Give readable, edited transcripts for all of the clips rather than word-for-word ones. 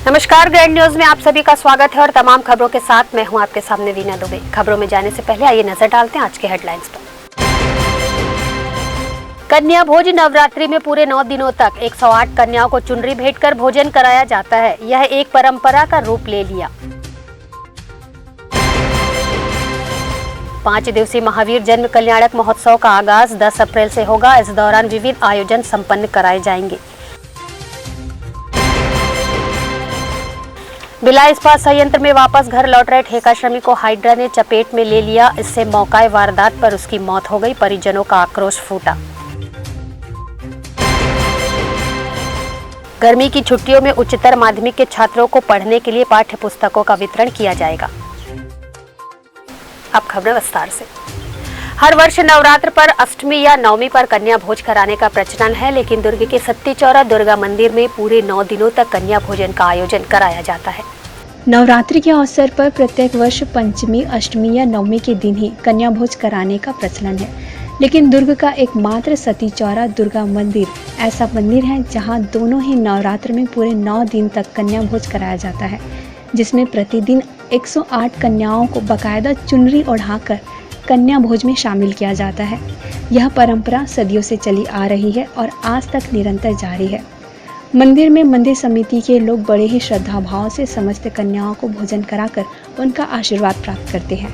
नमस्कार, grand news में आप सभी का स्वागत है और तमाम खबरों के साथ मैं हूं आपके सामने वीना दुबे। खबरों में जाने से पहले आइए नजर डालते हैं आज के हेडलाइंस पर। कन्या भोज नवरात्रि में पूरे 9 दिनों तक 108 कन्याओं को चुनरी भेंटकर भोजन कराया जाता है। यह एक परंपरा का रूप ले लिया। 5 दिवसीय महावीर जन्म कल्याणक महोत्सव का आगाज 10 अप्रैल से होगा। इस दौरान विविध आयोजन संपन्न कराए जाएंगे। बिला इस्पात संयंत्र में वापस घर लौट रहे ठेका श्रमिक को हाइड्रा ने चपेट में ले लिया। इससे मौकाए वारदात पर उसकी मौत हो गई। परिजनों का आक्रोश फूटा। गर्मी की छुट्टियों में उच्चतर माध्यमिक के छात्रों को पढ़ने के लिए पाठ्य पुस्तकों का वितरण किया जाएगा। अब खबरें विस्तार से। हर वर्ष नवरात्र पर अष्टमी या नवमी पर कन्या भोज कराने का प्रचलन है, लेकिन दुर्ग के सत्ती चौरा दुर्गा मंदिर में पूरे 9 दिनों तक कन्या भोजन का आयोजन कराया जाता है। नवरात्रि के अवसर पर प्रत्येक वर्ष पंचमी, अष्टमी या नवमी के दिन ही कन्या भोज कराने का प्रचलन है, लेकिन दुर्ग का एकमात्र सती चौरा दुर्गा मंदिर ऐसा मंदिर है जहां दोनों ही नवरात्र में पूरे 9 दिन तक कन्या भोज कराया जाता है, जिसमें प्रतिदिन 108 कन्याओं को बाकायदा चुनरी ओढ़ाकर कन्या भोज में शामिल किया जाता है। यह परंपरा सदियों से चली आ रही है और आज तक निरंतर जारी है। मंदिर में मंदिर समिति के लोग बड़े ही श्रद्धा भाव से समस्त कन्याओं को भोजन कराकर उनका आशीर्वाद प्राप्त करते हैं।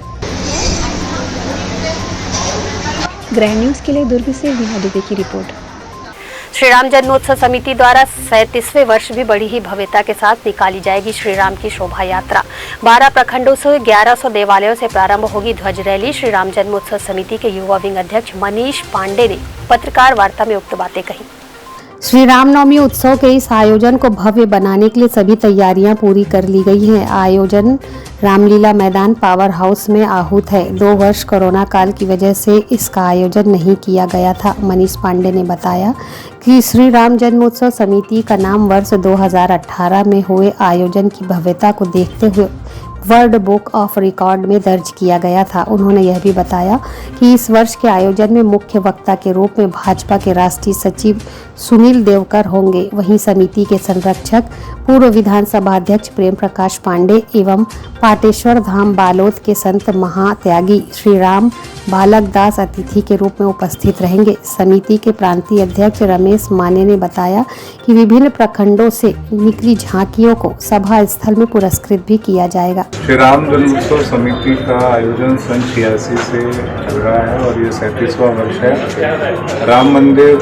ग्रैंड न्यूज के लिए दुर्ग से वीना दुबे की रिपोर्ट। श्री राम जन्मोत्सव समिति द्वारा 37वें वर्ष भी बड़ी ही भव्यता के साथ निकाली जाएगी श्री राम की शोभा यात्रा। 12 प्रखंडों से 1100 देवालयों से प्रारंभ होगी ध्वज रैली। श्री राम जन्मोत्सव समिति के युवा विंग अध्यक्ष मनीष पांडे ने पत्रकार वार्ता में उक्त बातें कही। श्री रामनवमी उत्सव के इस आयोजन को भव्य बनाने के लिए सभी तैयारियां पूरी कर ली गई हैं। आयोजन रामलीला मैदान पावर हाउस में आहूत है। 2 वर्ष कोरोना काल की वजह से इसका आयोजन नहीं किया गया था। मनीष पांडे ने बताया कि श्री राम जन्मोत्सव समिति का नाम वर्ष 2018 में हुए आयोजन की भव्यता को देखते हुए वर्ल्ड बुक ऑफ रिकॉर्ड में दर्ज किया गया था। उन्होंने यह भी बताया कि इस वर्ष के आयोजन में मुख्य वक्ता के रूप में भाजपा के राष्ट्रीय सचिव सुनील देवकर होंगे। वहीं समिति के संरक्षक पूर्व विधानसभा अध्यक्ष प्रेम प्रकाश पांडे एवं पाटेश्वर धाम बालोद के संत महात्यागी श्री राम बालक दास अतिथि के रूप में उपस्थित रहेंगे। समिति के प्रांतीय अध्यक्ष रमेश माने ने बताया कि विभिन्न प्रखंडों से निकली झांकियों को सभा स्थल में पुरस्कृत भी किया जाएगा। श्री राम जन्मोत्सव समिति का आयोजन सन 86 से चल रहा है और ये 37वां वर्ष है। राम मंदिर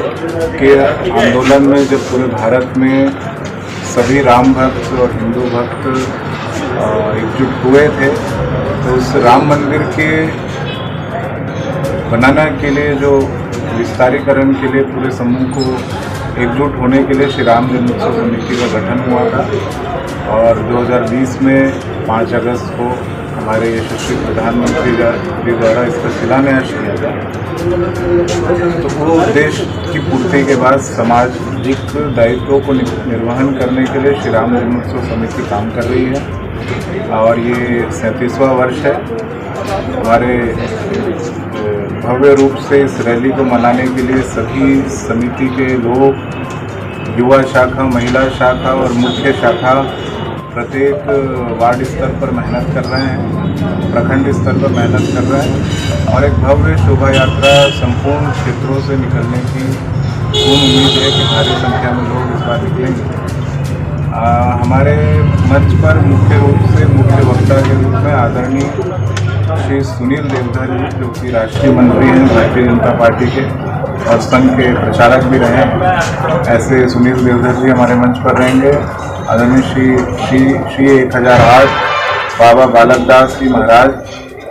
के आंदोलन में जब पूरे भारत में सभी राम भक्त और हिंदू भक्त एकजुट हुए थे, तो उस राम मंदिर के बनाने के लिए जो विस्तारीकरण के लिए पूरे समूह को एकजुट होने के लिए श्री राम जन्मोत्सव समिति का गठन हुआ था और 2020 में 5 अगस्त को हमारे यशस्वी प्रधानमंत्री जी द्वारा इसका शिलान्यास किया गया। तो वो उद्देश्य की पूर्ति के बाद सामाजिक दायित्वों को निर्वहन करने के लिए श्री राम जन्मोत्सव समिति काम कर रही है और ये 37वां वर्ष है। हमारे भव्य रूप से इस रैली को मनाने के लिए सभी समिति के लोग, युवा शाखा, महिला शाखा और मुख्य शाखा प्रत्येक वार्ड स्तर पर मेहनत कर रहे हैं, प्रखंड स्तर पर मेहनत कर रहे हैं और एक भव्य शोभा यात्रा संपूर्ण क्षेत्रों से निकलने की पूर्ण उम्मीद है कि भारी संख्या में लोग इस बार निकलेंगे। हमारे मंच पर मुख्य रूप से मुख्य वक्ता के रूप में आदरणीय श्री सुनील देवधर जी, जो कि राष्ट्रीय मंत्री हैं भारतीय जनता पार्टी के और संघ के प्रचारक भी रहे हैं, ऐसे सुनील देवधर जी हमारे मंच पर रहेंगे। आदरणीय श्री 1008 बाबा बालक दास जी महाराज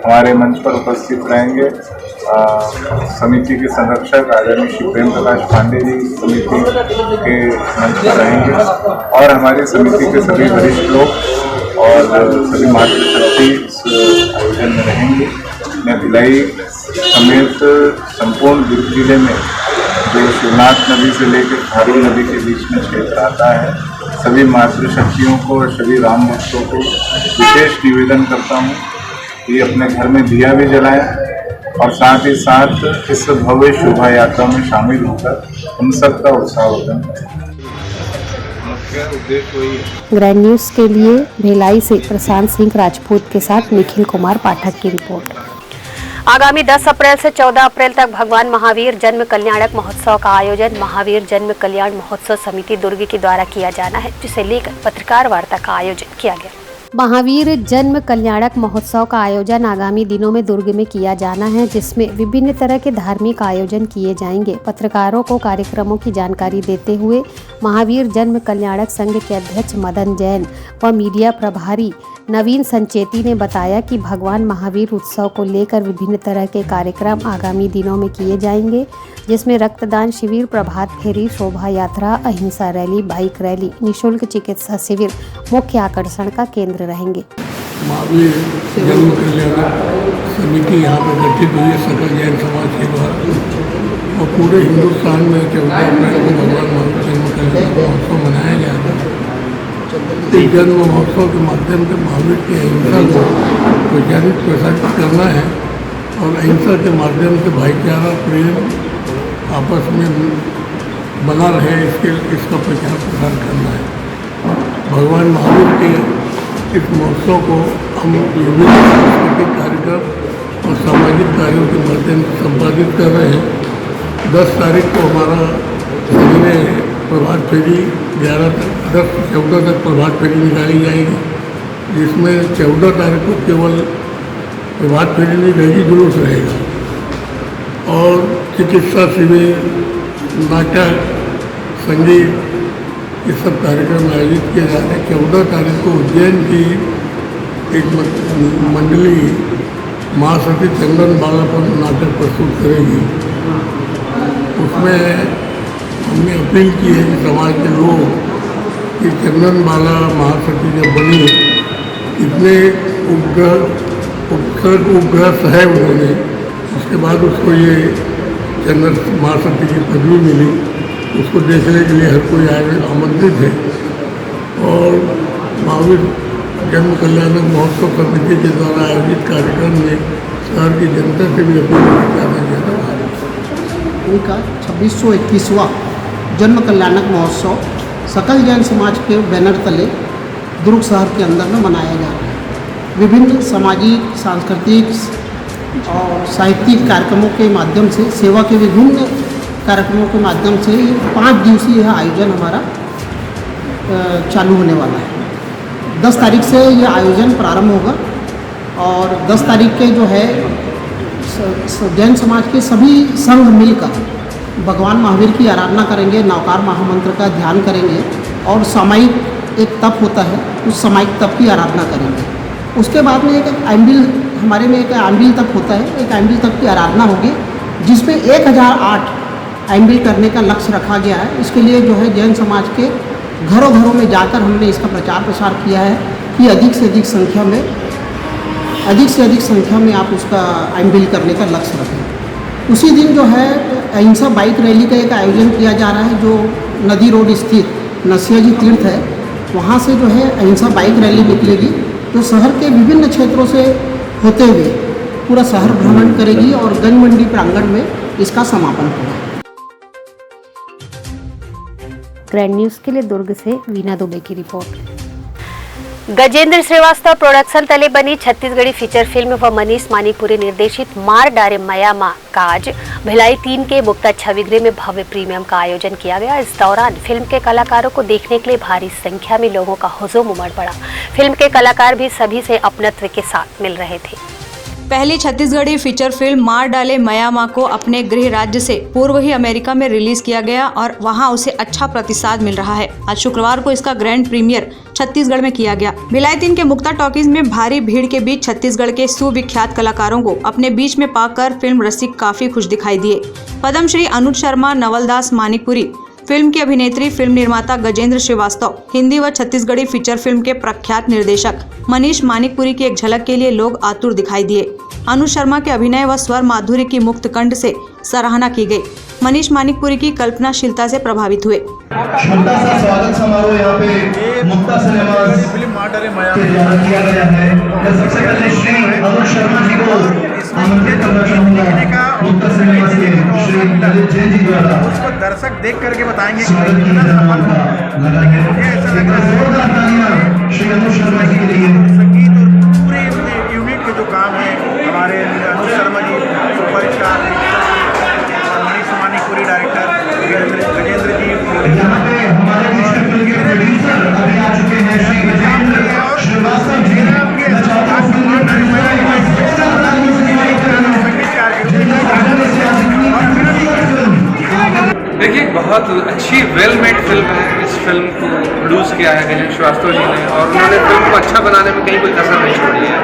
हमारे मंच पर उपस्थित रहेंगे। समिति के संरक्षक आदरणीय श्री प्रेम प्रकाश पांडे जी समिति के मंच पर रहेंगे और हमारी समिति के सभी वरिष्ठ लोग और सभी मातृशक्ति इस आयोजन में रहेंगे। मैं भिलाई समेत संपूर्ण दुर्ग जिले में जो शिवनाथ नदी से लेकर खारी नदी के बीच में क्षेत्र आता है, सभी मातृशक्तियों को और सभी राम भक्तों को विशेष निवेदन करता हूँ कि अपने घर में दिया भी जलाएं और साथ ही साथ इस भव्य शोभा यात्रा में शामिल होकर हम सबका उत्साहवर्धन करें। का उद्देश्य वही है। ग्रैंड न्यूज़ के लिए भिलाई से प्रशांत सिंह राजपूत के साथ निखिल कुमार पाठक की रिपोर्ट। आगामी 10 अप्रैल से 14 अप्रैल तक भगवान महावीर जन्म कल्याणक महोत्सव का आयोजन महावीर जन्म कल्याण महोत्सव समिति दुर्ग के द्वारा किया जाना है, जिसे लेकर पत्रकार वार्ता का आयोजन किया गया। महावीर जन्म कल्याणक महोत्सव का आयोजन आगामी दिनों में दुर्ग में किया जाना है, जिसमें विभिन्न तरह के धार्मिक आयोजन किए जाएंगे। पत्रकारों को कार्यक्रमों की जानकारी देते हुए महावीर जन्म कल्याणक संघ के अध्यक्ष मदन जैन व मीडिया प्रभारी नवीन संचेती ने बताया कि भगवान महावीर उत्सव को लेकर विभिन्न तरह के कार्यक्रम आगामी दिनों में किए जाएंगे, जिसमें रक्तदान शिविर, प्रभात फेरी, शोभा यात्रा, अहिंसा रैली, बाइक रैली, निःशुल्क चिकित्सा शिविर मुख्य आकर्षण का केंद्र रहेंगे। महावीर जन्म कल्याण समिति यहाँ पर गठित हुई है सकल जैन समाज के द्वारा और पूरे हिंदुस्तान में 14 अप्रैल को भगवान महावीर जन्म कल्याण महोत्सव मनाया जाएगा। इस जन्म महोत्सव के माध्यम से महावीर की अहिंसा को प्रचारित प्रसारित करना है और अहिंसा के माध्यम से भाईचारा प्रेम आपस में बना रहे इसका प्रचार प्रसार करना है। भगवान महावीर के इस महोत्सव को हम विभिन्न सांस्कृतिक कार्यक्रम और सामाजिक कार्यों के माध्यम से संपादित कर रहे हैं। 10 तारीख को हमारा सवेरे प्रभात फेरी 11 तक 10 से 14 तक प्रभात फेरी निकाली जाएगी, जिसमें 14 तारीख को केवल प्रभात फेरी नहीं रहेगी, जुलूस रहेगा और चिकित्सा शिविर, नाटक, संगीत, ये सब कार्यक्रम आयोजित किए जा रहे हैं। 14 तारीख को उज्जैन की एक मंडली महासती चंदन बाला पर नाटक प्रस्तुत करेगी। उसमें हमने अपील की है कि समाज के लोग कि चंदन बाला महासती जब बनी, इतने उपग्रह सहे उन्होंने, उसके बाद उसको ये चंदन महासती की पदवी मिली। उसको देखने के लिए हर कोई आमंत्रित है और महावीर जन्म कल्याणक महोत्सव समिति के द्वारा आयोजित कार्यक्रम में शहर की जनता से भी अपील किया गया है। उनका 2621वां जन्म कल्याणक महोत्सव सकल जैन समाज के बैनर तले दुर्ग शहर के अंदर में मनाया जा रहा है। विभिन्न सामाजिक, सांस्कृतिक और साहित्यिक कार्यक्रमों के माध्यम से, सेवा के विभिन्न कार्यक्रमों के माध्यम से 5 दिवसीय यह आयोजन हमारा चालू होने वाला है। 10 तारीख से यह आयोजन प्रारंभ होगा और 10 तारीख के जो है जैन समाज के सभी संघ मिलकर भगवान महावीर की आराधना करेंगे, नवकार महामंत्र का ध्यान करेंगे और सामायिक एक तप होता है, उस सामायिक तप की आराधना करेंगे। उसके बाद में एक आम्बिल, हमारे में एक आम्बिल तप होता है, एक आम्बिल तप की आराधना होगी, जिसमें 1008 आम्बिल करने का लक्ष्य रखा गया है। इसके लिए जो है जैन समाज के घरों घरों में जाकर हमने इसका प्रचार प्रसार किया है कि अधिक से अधिक संख्या में आप उसका आम्बिल करने का लक्ष्य रखें। उसी दिन जो है अहिंसा बाइक रैली का एक आयोजन किया जा रहा है, जो नदी रोड स्थित नसिया जी तीर्थ है, वहाँ से जो है अहिंसा बाइक रैली निकलेगी, जो शहर के विभिन्न क्षेत्रों से होते हुए पूरा शहर भ्रमण करेगी और गंज मंडी प्रांगण में इसका समापन होगा। ग्रैंड न्यूज़ के लिए दुर्ग से वीना दुबे की रिपोर्ट। गजेंद्र श्रीवास्तव प्रोडक्शन तले बनी छत्तीसगढ़ी फीचर फिल्म व मनीष मानिकपुरी निर्देशित मार डारे मयामा का आज भिलाई 3 के मुक्ता छविगृह में भव्य प्रीमियम का आयोजन किया गया। इस दौरान फिल्म के कलाकारों को देखने के लिए भारी संख्या में लोगों का हुजूम उमड़ पड़ा। फिल्म के कलाकार भी सभी से अपनत्व के साथ मिल रहे थे। पहली छत्तीसगढ़ी फीचर फिल्म मार डाले मयामा को अपने गृह राज्य से पूर्व ही अमेरिका में रिलीज किया गया और वहां उसे अच्छा प्रतिसाद मिल रहा है। आज शुक्रवार को इसका ग्रैंड प्रीमियर छत्तीसगढ़ में किया गया। भिलाई 3 के मुक्ता टॉकीज में भारी भीड़ के बीच छत्तीसगढ़ के सुविख्यात कलाकारों को अपने बीच में पाकर फिल्म रसिक काफी खुश दिखाई दिए। पद्मश्री अनुज शर्मा, नवलदास मानिकपुरी, फिल्म की अभिनेत्री, फिल्म निर्माता गजेंद्र श्रीवास्तव, हिंदी व छत्तीसगढ़ी फीचर फिल्म के प्रख्यात निर्देशक मनीष मानिकपुरी की एक झलक के लिए लोग आतुर दिखाई दिए। अनुज शर्मा के अभिनय व स्वर माधुरी की मुक्त कंठ से सराहना की गई। मनीष मानिकपुरी की कल्पनाशीलता से प्रभावित हुए। छोटा सा स्वागत समारोह यहाँ पे मुक्ता सिनेमास के द्वारा किया गया है। मैं सबसे पहले श्री अनुज शर्मा जी को आमंत्रित करना चाहूँगा। मुक्ता सिनेमास के श्री ललित जैन जी द्वारा उसको दर्शक देख करके बताएंगे स्वागत की लगा है। एक बार जोरदार तालियां श्री अनुज शर्मा जी के लिए। संगीत और पूरे यूनिट के जो काम है हमारे अनुज शर्मा जी सुपरस्टार और मनीष मानिकपुरी डायरेक्टर गजेंद्र जी। यहाँ पे हमारे फिल्म के प्रोड्यूसर अभी आ चुके हैं श्री गजेंद्र श्रीवास्तव जी। मैं चाहता हूँ फिल्म के प्रोड्यूसर एक बार जोरदार तालियों से स्वागत करना। देखिए, बहुत अच्छी वेल मेड फिल्म है। इस फिल्म को प्रोड्यूस किया है गजेंद्र श्रीवास्तव जी ने और उन्होंने फिल्म को अच्छा बनाने में कहीं कोई कसर नहीं छोड़ी है।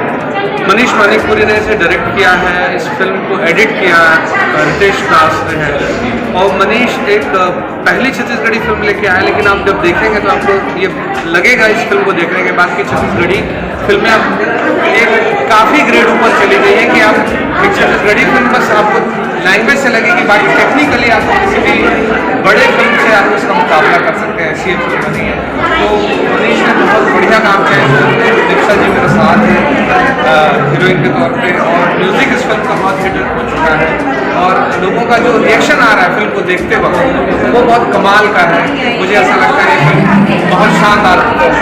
मनीष मानिकपुरी ने इसे डायरेक्ट किया है, इस फिल्म को एडिट किया रितेश दास ने है। और मनीष एक पहली छत्तीसगढ़ी फिल्म लेके आया, लेकिन आप जब देखेंगे तो आपको ये लगेगा इस फिल्म को देखने के बाद कि छत्तीसगढ़ी फिल्में अब एक काफ़ी ग्रेड ऊपर चली गई है कि आप एक छत्तीसगढ़ी फिल्म बस आपको लैंग्वेज से लगेगी, बाकी टेक्निकली आपको किसी भी बड़े फिल्म से आप उसका मुकाबला कर सकते हैं, ऐसी फिल्म नहीं है। तो मनीष ने बहुत बढ़िया काम किया है। दीक्षा जी मेरे साथ है हीरोइन के तौर पे और म्यूज़िक इस फिल्म का बहुत हिट हो चुका है और लोगों का जो रिएक्शन आ रहा है फिल्म को देखते वक्त वो बहुत कमाल का है। मुझे ऐसा लगता है ये फिल्म बहुत शानदार है।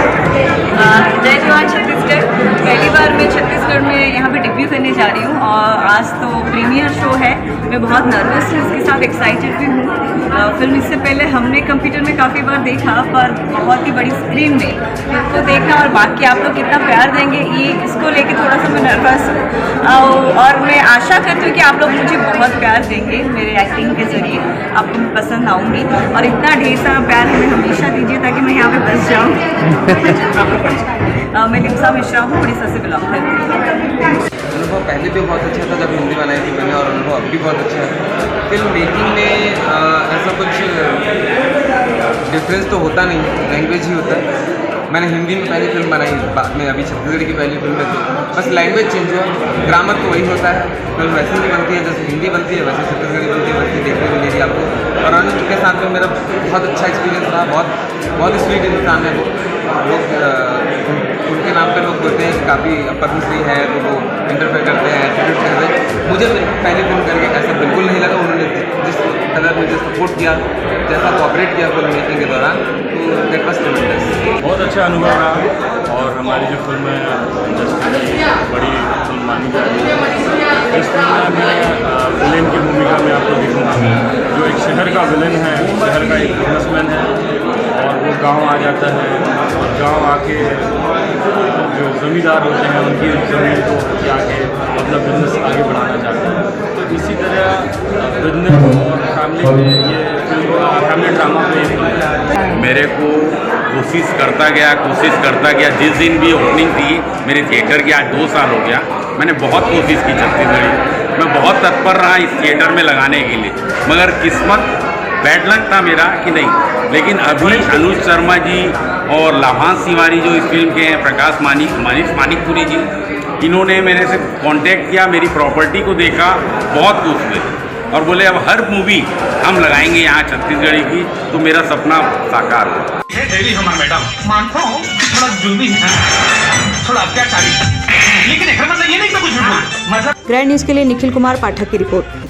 जय जवान छत्तीसगढ़। पहली बार मैं छत्तीसगढ़ में यहाँ पे डेब्यू करने जा रही हूँ और आज तो प्रीमियर शो है। मैं बहुत नर्वस हूँ, उसके साथ एक्साइटेड भी हूँ। फिल्म इससे पहले हमने कंप्यूटर में काफ़ी बार देखा पर बहुत ही बड़ी स्क्रीन में इसको देखा और बाकी आप लोग कितना प्यार देंगे ये इसको लेके थोड़ा सा मैं नर्वस हूँ और मैं आशा करती हूँ कि आप लोग मुझे बहुत प्यार देंगे मेरे एक्टिंग के ज़रिए। आपको मैं पसंद आऊँगी और इतना ढेर सारा प्यार हमें हमेशा दीजिए ताकि मैं यहाँ पे बस जाऊँ। मैं लिप्सा मिश्रा हूँ, उड़ीसा से बिलोंग करती हूँ। अनुभव पहले भी बहुत अच्छा था जब हिंदी बनाई थी मैंने और अनुभव अब भी बहुत अच्छा है। फिल्म मेकिंग में ऐसा कुछ डिफरेंस तो होता नहीं, लैंग्वेज ही होता है। मैंने हिंदी में पहली फिल्म बनाई, बाद में अभी छत्तीसगढ़ी की पहली फिल्म है, तो बस लैंग्वेज चेंज हुआ, ग्रामर तो वही होता है। फिल्म वैसे नहीं बनती है जैसे हिंदी बनती है, वैसे छत्तीसगढ़ी बनती है, वैसे देखने को मिली आपको। और अनुज के साथ में मेरा बहुत अच्छा एक्सपीरियंस रहा। बहुत स्वीट इंसान है वो। लोग उनके नाम पे लोग बोलते हैं कि काफ़ी पद्मश्री है तो वो इंटरफेयर करते हैं, एटीट्यूड करते हैं। मुझे पहली फिल्म करके ऐसा बिल्कुल नहीं लगा। उन्होंने जिस कदर मुझे सपोर्ट किया, जैसा कोऑपरेट किया फिल्म मेकिंग के दौरान, तो दैट वाज ट्रेमेंडस। बहुत अच्छा अनुभव रहा और हमारी जो फिल्म है बड़ी फिल्म मानी जाती है। इस फिल्म में मैं विलेन की भूमिका में आपको दिखूंगा, जो एक शहर का विलेन है, शहर का एक बिजनेसमैन है और वो गांव आ जाता है और गांव आके जो ज़मींदार होते हैं उनकी ज़मीन को जाके अपना बिजनेस आगे बढ़ाना चाहते हैं। तो इसी तरह बिजनेस और फैमिली में ये फैमिली ड्रामा में मेरे को कोशिश करता गया। जिस दिन भी ओपनिंग थी मेरे थिएटर की, आज 2 साल हो गया, मैंने बहुत कोशिश की छत्तीसगढ़ी। मैं बहुत तत्पर रहा इस थिएटर में लगाने के लिए, मगर किस्मत बैड लक था मेरा कि नहीं। लेकिन अभी अनुज शर्मा जी और लाभांश तिवारी जो इस फिल्म के हैं, प्रकाश मनीष मानिकपुरी जी, इन्होंने मेरे से कांटेक्ट किया, मेरी प्रॉपर्टी को देखा, बहुत खुश हुए और बोले अब हर मूवी हम लगाएंगे यहाँ छत्तीसगढ़ी की, तो मेरा सपना साकार हुआ। देवी हमारा मैडम मानता हूँ थोड़ा जुल्मी है, थोड़ा अत्याचारी, लेकिन एक मतलब ये नहीं कि कुछ मतलब। ग्रैंड न्यूज के लिए निखिल कुमार पाठक की रिपोर्ट।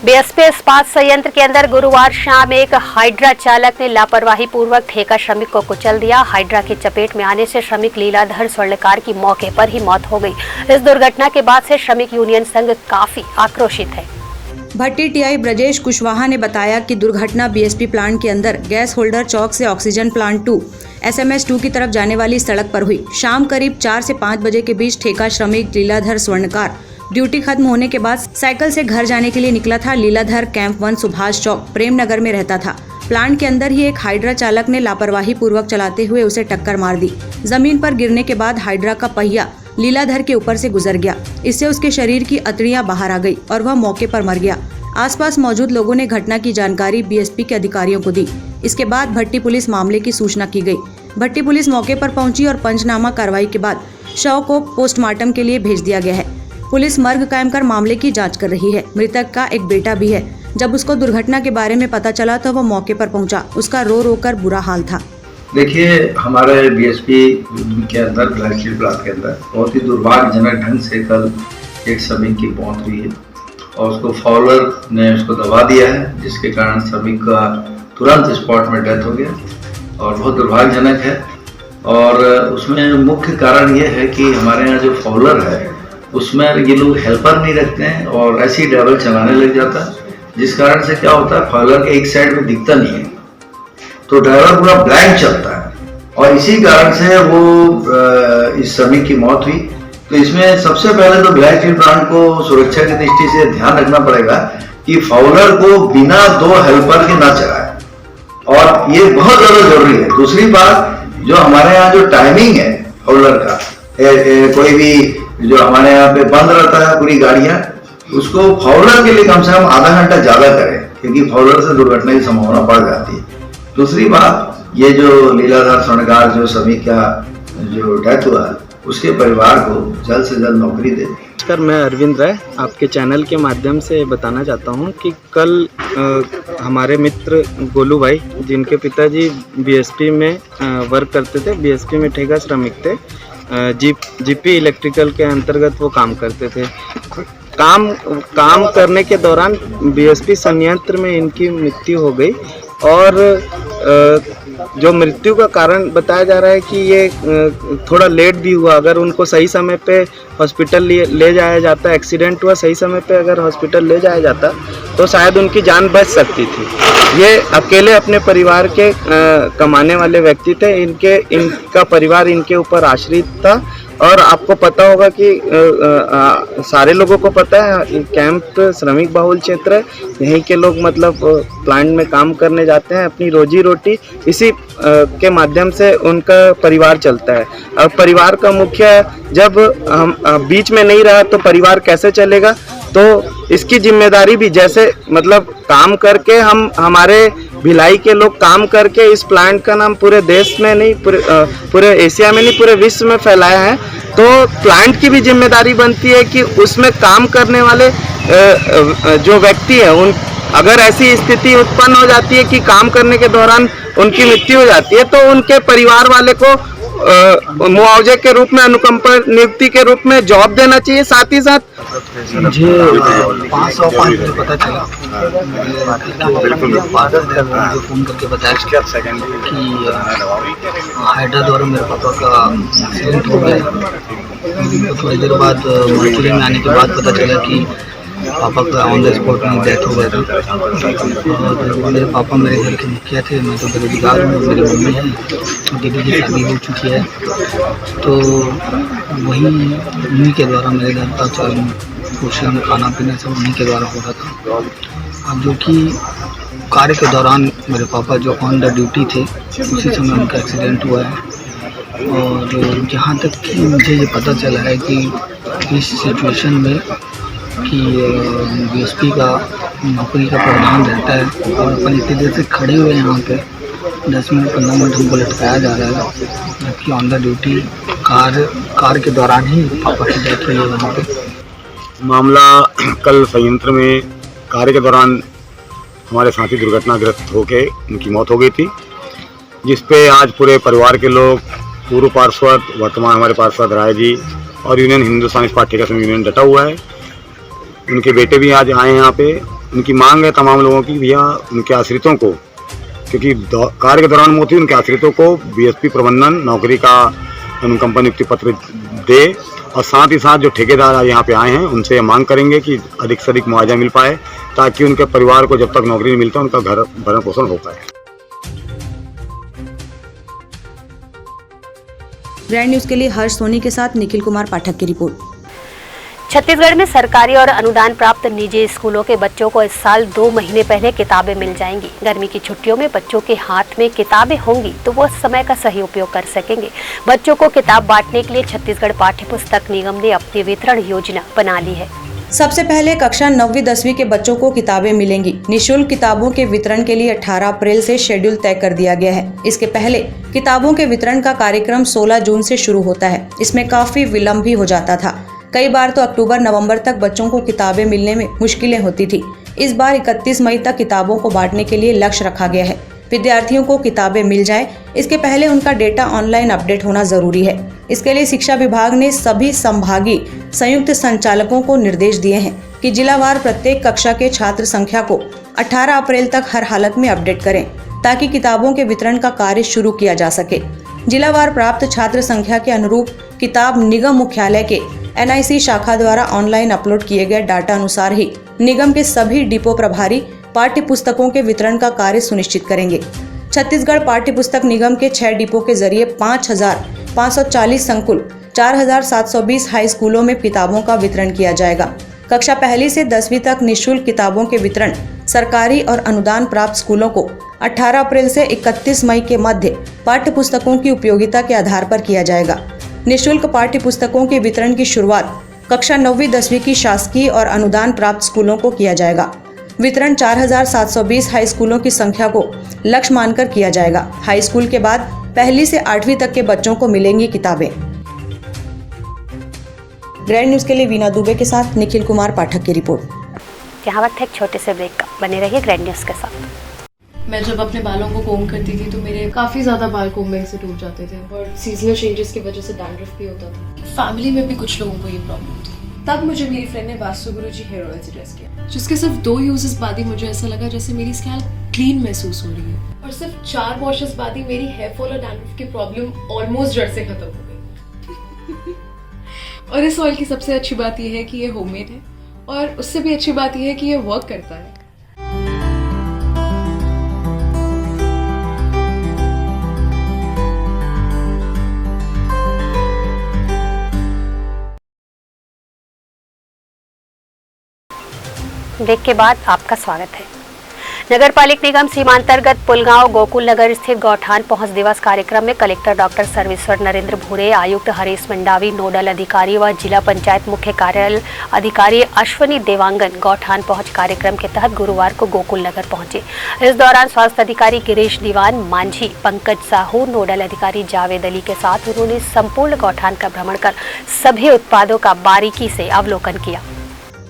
बीएसपी इस्पात संयंत्र के अंदर गुरुवार शाम एक हाइड्रा चालक ने लापरवाही पूर्वक ठेका श्रमिक को कुचल दिया। हाइड्रा की चपेट में आने से श्रमिक लीलाधर स्वर्णकार की मौके पर ही मौत हो गई। इस दुर्घटना के बाद से श्रमिक यूनियन संघ काफी आक्रोशित है। भट्टी टीआई ब्रजेश कुशवाहा ने बताया कि दुर्घटना बीएसपी प्लांट के अंदर गैस होल्डर चौक से ऑक्सीजन प्लांट 2 SMS 2 की तरफ जाने वाली सड़क पर हुई। शाम करीब 4 से 5 बजे के बीच ठेका श्रमिक लीलाधर स्वर्णकार ड्यूटी खत्म होने के बाद साइकिल से घर जाने के लिए निकला था। लीलाधर कैंप 1 सुभाष चौक प्रेमनगर में रहता था। प्लांट के अंदर ही एक हाइड्रा चालक ने लापरवाही पूर्वक चलाते हुए उसे टक्कर मार दी। जमीन पर गिरने के बाद हाइड्रा का पहिया लीलाधर के ऊपर से गुजर गया। इससे उसके शरीर की अतड़ियां बाहर आ गई और वह मौके पर मर गया। आसपास मौजूद लोगों ने घटना की जानकारी बीएसपी के अधिकारियों को दी। इसके बाद भट्टी पुलिस मामले की सूचना की गई। भट्टी पुलिस मौके पर पहुंची और पंचनामा कार्रवाई के बाद शव को पोस्टमार्टम के लिए भेज दिया गया है। पुलिस मर्ग कायम कर मामले की जांच कर रही है। मृतक का एक बेटा भी है। जब उसको दुर्घटना के बारे में पता चला तो वह मौके पर पहुंचा। उसका रो रो कर बुरा हाल था। देखिए, हमारे बीएसपी के अंदर ग्लाइसिल प्लांट के अंदर बहुत ही दुर्भाग्यजनक ढंग से कल एक श्रमिक की मौत हुई है और उसको फॉलोअर ने उसको दबा दिया है, जिसके कारण श्रमिक का तुरंत स्पॉट में डेथ हो गया। और बहुत दुर्भाग्यजनक है। और उसमें मुख्य कारण ये है कि हमारे यहाँ जो फाउलर है उसमें ये लोग हेल्पर नहीं रखते हैं और ऐसी ड्राइवर चलाने लग जाता है, जिस कारण से क्या होता है फाउलर के एक साइड में दिखता नहीं है तो ड्राइवर पूरा ब्लैंक चलता है और इसी कारण से वो इस श्रमिक की मौत हुई। तो इसमें सबसे पहले तो ब्लैक स्टील प्लांट को सुरक्षा की दृष्टि से ध्यान रखना पड़ेगा कि फाउलर को बिना 2 हेल्पर के ना चलाए और ये बहुत ज्यादा जरूरी है। दूसरी बात, जो हमारे यहाँ जो टाइमिंग है फाउलर का, कोई भी जो हमारे यहाँ पे बंद रहता है पूरी गाड़ियां, उसको फाउलर के लिए कम से कम आधा घंटा ज्यादा करें क्योंकि फाउलर से दुर्घटना की संभावना बढ़ जाती है। दूसरी बात, ये जो लीलाधर स्वर्णकार जो श्रमिक का जो डेथ हुआ उसके परिवार को जल्द से जल्द नौकरी दे। नमस्कार, मैं अरविंद राय आपके चैनल के माध्यम से बताना चाहता हूं कि कल हमारे मित्र गोलू भाई, जिनके पिताजी बीएसपी में वर्क करते थे, बीएसपी में ठेका श्रमिक थे, जीपी इलेक्ट्रिकल के अंतर्गत वो काम करते थे। काम करने के दौरान बीएसपी संयंत्र में इनकी मृत्यु हो गई और जो मृत्यु का कारण बताया जा रहा है कि ये थोड़ा लेट भी हुआ। अगर उनको सही समय पे हॉस्पिटल ले जाया जाता, एक्सीडेंट हुआ सही समय पे अगर हॉस्पिटल ले जाया जाता तो शायद उनकी जान बच सकती थी। ये अकेले अपने परिवार के कमाने वाले व्यक्ति थे, इनका परिवार इनके ऊपर आश्रित था। और आपको पता होगा कि सारे लोगों को पता है कैंप श्रमिक बहुल क्षेत्र है, यहीं के लोग मतलब प्लांट में काम करने जाते हैं, अपनी रोजी रोटी इसी के माध्यम से उनका परिवार चलता है। और परिवार का मुख्य जब हम बीच में नहीं रहा तो परिवार कैसे चलेगा, तो इसकी जिम्मेदारी भी जैसे मतलब काम करके हमारे भिलाई के लोग काम करके इस प्लांट का नाम पूरे देश में नहीं, पूरे एशिया में नहीं, पूरे विश्व में फैलाया है। तो प्लांट की भी जिम्मेदारी बनती है कि उसमें काम करने वाले जो व्यक्ति है उन अगर ऐसी स्थिति उत्पन्न हो जाती है कि काम करने के दौरान उनकी मृत्यु हो जाती है तो उनके परिवार वाले को मुआवजे के रूप में, अनुकंपा नियुक्ति के रूप में जॉब देना चाहिए। साथ ही साथ मुझे 505 मुझे पता चला, मुझे फ़ोन करके बताया कि हाइड्रा द्वारा मेरे पापा का एक्सीडेंट हो गया। तो थोड़ी देर बाद मर्चुरी में आने के बाद पता चला कि पापा का ऑन द स्पॉट में डेथ हो गया था। और मेरे पापा मेरे घर के मुखिया थे, मैं तो बेरोजगार हूँ, मेरी मम्मी है, दीदी की शादी हो चुकी है। तो वही उन्हीं के द्वारा मेरे घर का चार पोषण खाना पीना सब उन्हीं के द्वारा हो रहा था। अब जो कि कार्य के दौरान मेरे पापा जो ऑन द ड्यूटी थे उसी समय उनका एक्सीडेंट हुआ है। और जहाँ तक कि मुझे ये पता चला है कि इस सिचुएशन में कि बीएसपी का नौकरी का प्रावधान रहता है और अपन इतनी देर से खड़े हुए यहाँ पे 10 मिनट 15 मिनट हमको लटकाया जा रहा है, जबकि ऑन द ड्यूटी कार के दौरान ही पापा की डेथ हुई है वहाँ पे। मामला कल संयंत्र में कार्य के दौरान हमारे साथी दुर्घटनाग्रस्त होकर उनकी मौत हो गई थी, जिस पे आज पूरे परिवार के लोग, पूर्व पार्षद, वर्तमान हमारे पार्षद राय जी और यूनियन हिंदुस्तान इस्पात ठेका श्रमिक यूनियन डटा हुआ है। उनके बेटे भी आज आए हैं यहाँ पे। उनकी मांग है तमाम लोगों की, भैया उनके आश्रितों को, क्योंकि कार्य के दौरान मौत हुई, उनके आश्रितों को बीएसपी प्रबंधन नौकरी का अनुकंपा नियुक्ति पत्र दे। और साथ ही साथ जो ठेकेदार आज यहाँ पे आए हैं उनसे ये मांग करेंगे कि अधिक से अधिक मुआवजा मिल पाए, ताकि उनके परिवार को जब तक नौकरी नहीं मिलता उनका घर भरण पोषण हो पाए। ग्रैंड न्यूज के लिए हर्ष सोनी के साथ निखिल कुमार पाठक की रिपोर्ट। छत्तीसगढ़ में सरकारी और अनुदान प्राप्त निजी स्कूलों के बच्चों को इस साल 2 महीने पहले किताबें मिल जाएंगी। गर्मी की छुट्टियों में बच्चों के हाथ में किताबें होंगी तो वो समय का सही उपयोग कर सकेंगे। बच्चों को किताब बांटने के लिए छत्तीसगढ़ पाठ्य पुस्तक निगम ने अपनी वितरण योजना बना ली है। सबसे पहले कक्षा 9वीं 10वीं के बच्चों को किताबें मिलेंगी। निःशुल्क किताबों के वितरण के लिए 18 अप्रैल से शेड्यूल तय कर दिया गया है। इसके पहले किताबों के वितरण का कार्यक्रम 16 जून से शुरू होता है। इसमें काफी विलम्ब भी हो जाता था। कई बार तो अक्टूबर नवंबर तक बच्चों को किताबें मिलने में मुश्किलें होती थी। इस बार 31 मई तक किताबों को बांटने के लिए लक्ष्य रखा गया है। विद्यार्थियों को किताबें मिल जाए, इसके पहले उनका डेटा ऑनलाइन अपडेट होना जरूरी है। इसके लिए शिक्षा विभाग ने सभी संभागीय संयुक्त संचालकों को निर्देश दिए हैं कि जिलावार प्रत्येक कक्षा के छात्र संख्या को 18 अप्रैल तक हर हालत में अपडेट करें। ताकि किताबों के वितरण का कार्य शुरू किया जा सके। जिलावार प्राप्त छात्र संख्या के अनुरूप किताब निगम मुख्यालय के NIC शाखा द्वारा ऑनलाइन अपलोड किए गए डाटा अनुसार ही निगम के सभी डिपो प्रभारी पाठ्य पुस्तकों के वितरण का कार्य सुनिश्चित करेंगे। छत्तीसगढ़ पाठ्य पुस्तक निगम के 6 डिपो के जरिए 5,540 संकुल 4,720 हाई स्कूलों में किताबों का वितरण किया जाएगा। कक्षा 1 से 10वीं तक निःशुल्क किताबों के वितरण सरकारी और अनुदान प्राप्त स्कूलों को 18 अप्रैल से 31 मई के मध्य पाठ्य पुस्तकों की उपयोगिता के आधार पर किया जाएगा। निःशुल्क पाठ्य पुस्तकों के वितरण की शुरुआत कक्षा 9वीं 10वीं की शासकीय और अनुदान प्राप्त स्कूलों को किया जाएगा। वितरण 4,720 हाई स्कूलों की संख्या को लक्ष्य मानकर किया जाएगा। हाई स्कूल के बाद 1 से 8वीं तक के बच्चों को मिलेंगी किताबें। ग्रैंड न्यूज के लिए वीना दुबे के साथ निखिल कुमार पाठक की रिपोर्ट। यहाँ वक्त है एक छोटे से ब्रेक का, बने रहिए ग्रैंड न्यूज के साथ। मैं जब अपने बालों को कोम करती थी तो मेरे काफ़ी ज़्यादा बाल कोम्बिंग से टूट जाते थे और सीजनल चेंजेस की वजह से डैंड्रफ भी होता था। फैमिली में भी कुछ लोगों को ये प्रॉब्लम थी। तब मुझे मेरी फ्रेंड ने वास्तु गुरुजी हेयर ऑयल सजेस्ट किया, जिसके सिर्फ 2 यूजेस बाद ही मुझे ऐसा लगा जैसे मेरी स्कैल्प क्लीन महसूस हो रही है और सिर्फ 4 वॉशेस बाद ही मेरी हेयर फॉल और डैंड्रफ की प्रॉब्लम ऑलमोस्ट जड़ से खत्म हो गई। और इस ऑयल की सबसे अच्छी बात यह है कि ये होममेड है और उससे भी अच्छी बात यह है कि ये वर्क करता है। ब्रेक के बाद आपका स्वागत है। नगर पालिक निगम सीमांतर्गत पुलगांव गोकुल नगर स्थित गौठान पहुंच दिवस कार्यक्रम में कलेक्टर डॉक्टर सर्वेश्वर नरेंद्र भूरे, आयुक्त हरीश मंडावी, नोडल अधिकारी व जिला पंचायत मुख्य कार्यालय अधिकारी अश्वनी देवांगन गौठान पहुंच कार्यक्रम के तहत गुरुवार को गोकुल नगर पहुंचे। इस दौरान स्वास्थ्य अधिकारी गिरीश दीवान मांझी, पंकज साहू, नोडल अधिकारी जावेद अली के साथ उन्होंने संपूर्ण गौठान का भ्रमण कर सभी उत्पादों का बारीकी से अवलोकन किया।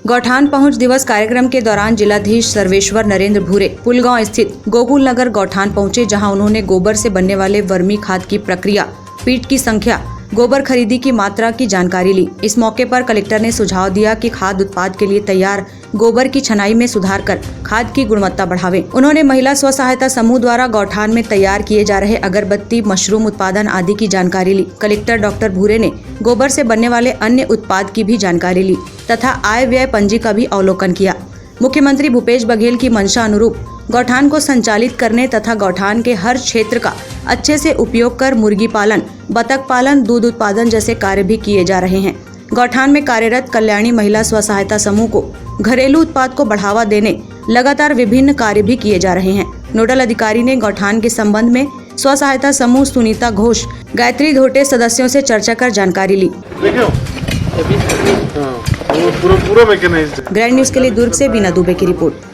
गौठान पहुंच दिवस कार्यक्रम के दौरान जिलाधीश सर्वेश्वर नरेंद्र भूरे पुलगांव स्थित गोकुल नगर गौठान पहुंचे, जहां उन्होंने गोबर से बनने वाले वर्मी खाद की प्रक्रिया, पीट की संख्या, गोबर खरीदी की मात्रा की जानकारी ली। इस मौके पर कलेक्टर ने सुझाव दिया कि खाद उत्पाद के लिए तैयार गोबर की छनाई में सुधार कर खाद की गुणवत्ता बढ़ावें। उन्होंने महिला स्व सहायता समूह द्वारा गौठान में तैयार किए जा रहे अगरबत्ती, मशरूम उत्पादन आदि की जानकारी ली। कलेक्टर डॉक्टर भूरे ने गोबर से बनने वाले अन्य उत्पाद की भी जानकारी ली तथा आय व्यय पंजी का भी अवलोकन किया। मुख्यमंत्री भूपेश बघेल की मंशा अनुरूप गौठान को संचालित करने तथा गौठान के हर क्षेत्र का अच्छे से उपयोग कर मुर्गी पालन, बतख पालन, दूध उत्पादन जैसे कार्य भी किए जा रहे हैं। गौठान में कार्यरत कल्याणी महिला स्व सहायता समूह को घरेलू उत्पाद को बढ़ावा देने लगातार विभिन्न कार्य भी किए जा रहे हैं। नोडल अधिकारी ने गौठान के संबंध में स्व सहायता समूह सुनीता घोष, गायत्री धोटे सदस्यों से चर्चा कर जानकारी ली। ग्रैंड न्यूज के लिए दुर्ग से वीना दुबे की रिपोर्ट।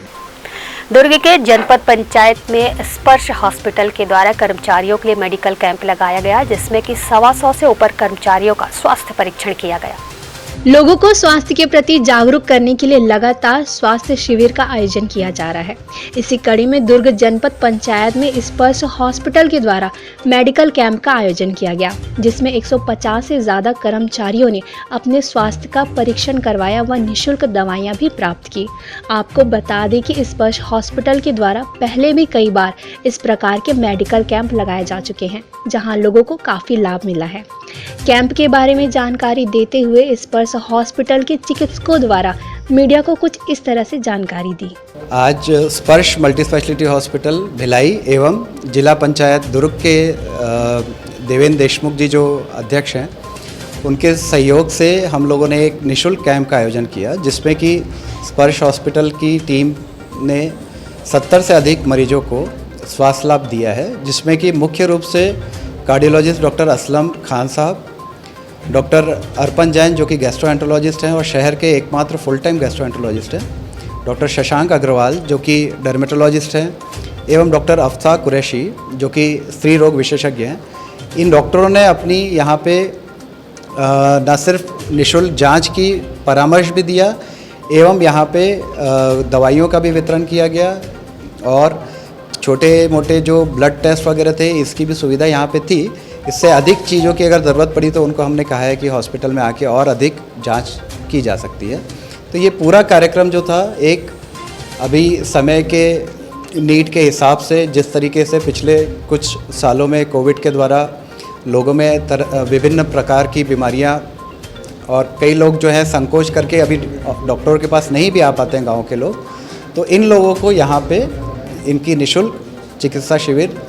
दुर्ग के जनपद पंचायत में स्पर्श हॉस्पिटल के द्वारा कर्मचारियों के लिए मेडिकल कैंप लगाया गया, जिसमें कि 125 से ऊपर कर्मचारियों का स्वास्थ्य परीक्षण किया गया। लोगों को स्वास्थ्य के प्रति जागरूक करने के लिए लगातार स्वास्थ्य शिविर का आयोजन किया जा रहा है। इसी कड़ी में दुर्ग जनपद पंचायत में स्पर्श हॉस्पिटल के द्वारा मेडिकल कैंप का आयोजन किया गया, जिसमें 150 से ज्यादा कर्मचारियों ने अपने स्वास्थ्य का परीक्षण करवाया व निःशुल्क दवाइयां भी प्राप्त की। आपको बता दें कि स्पर्श हॉस्पिटल के द्वारा पहले भी कई बार इस प्रकार के मेडिकल कैंप लगाए जा चुके हैं, जहाँ लोगों को काफी लाभ मिला है। कैंप के बारे में जानकारी देते हुए स्पर्श हॉस्पिटल के चिकित्सकों द्वारा मीडिया को कुछ इस तरह से जानकारी दी। आज स्पर्श मल्टी स्पेशलिटी हॉस्पिटल भिलाई एवं जिला पंचायत दुर्ग के देवेंद्र देशमुख जी जो अध्यक्ष हैं, उनके सहयोग से हम लोगों ने एक निःशुल्क कैंप का आयोजन किया, जिसमें कि स्पर्श हॉस्पिटल की टीम ने 70 से अधिक मरीजों को स्वास्थ्य लाभ दिया है, जिसमें कि मुख्य रूप से कार्डियोलॉजिस्ट डॉक्टर असलम खान साहब, डॉक्टर अर्पण जैन जो कि गैस्ट्रोएंटरोलॉजिस्ट हैं और शहर के एकमात्र फुल टाइम गैस्ट्रोएंटरोलॉजिस्ट हैं, डॉक्टर शशांक अग्रवाल जो कि डर्मेटोलॉजिस्ट हैं, एवं डॉक्टर अफ्ता कुरैशी जो कि स्त्री रोग विशेषज्ञ हैं। इन डॉक्टरों ने अपनी यहाँ पे न सिर्फ निःशुल्क जांच की परामर्श भी दिया एवं यहाँ पे दवाइयों का भी वितरण किया गया और छोटे मोटे जो ब्लड टेस्ट वगैरह थे इसकी भी सुविधा यहाँ पे थी। इससे अधिक चीज़ों की अगर ज़रूरत पड़ी तो उनको हमने कहा है कि हॉस्पिटल में आके और अधिक जांच की जा सकती है। तो ये पूरा कार्यक्रम जो था एक अभी समय के नीड के हिसाब से जिस तरीके से पिछले कुछ सालों में कोविड के द्वारा लोगों में विभिन्न प्रकार की बीमारियां और कई लोग जो है संकोच करके अभी डॉक्टर के पास नहीं भी आ पाते हैं गांव के लोग, तो इन लोगों को यहाँ पे इनकी निःशुल्क चिकित्सा शिविर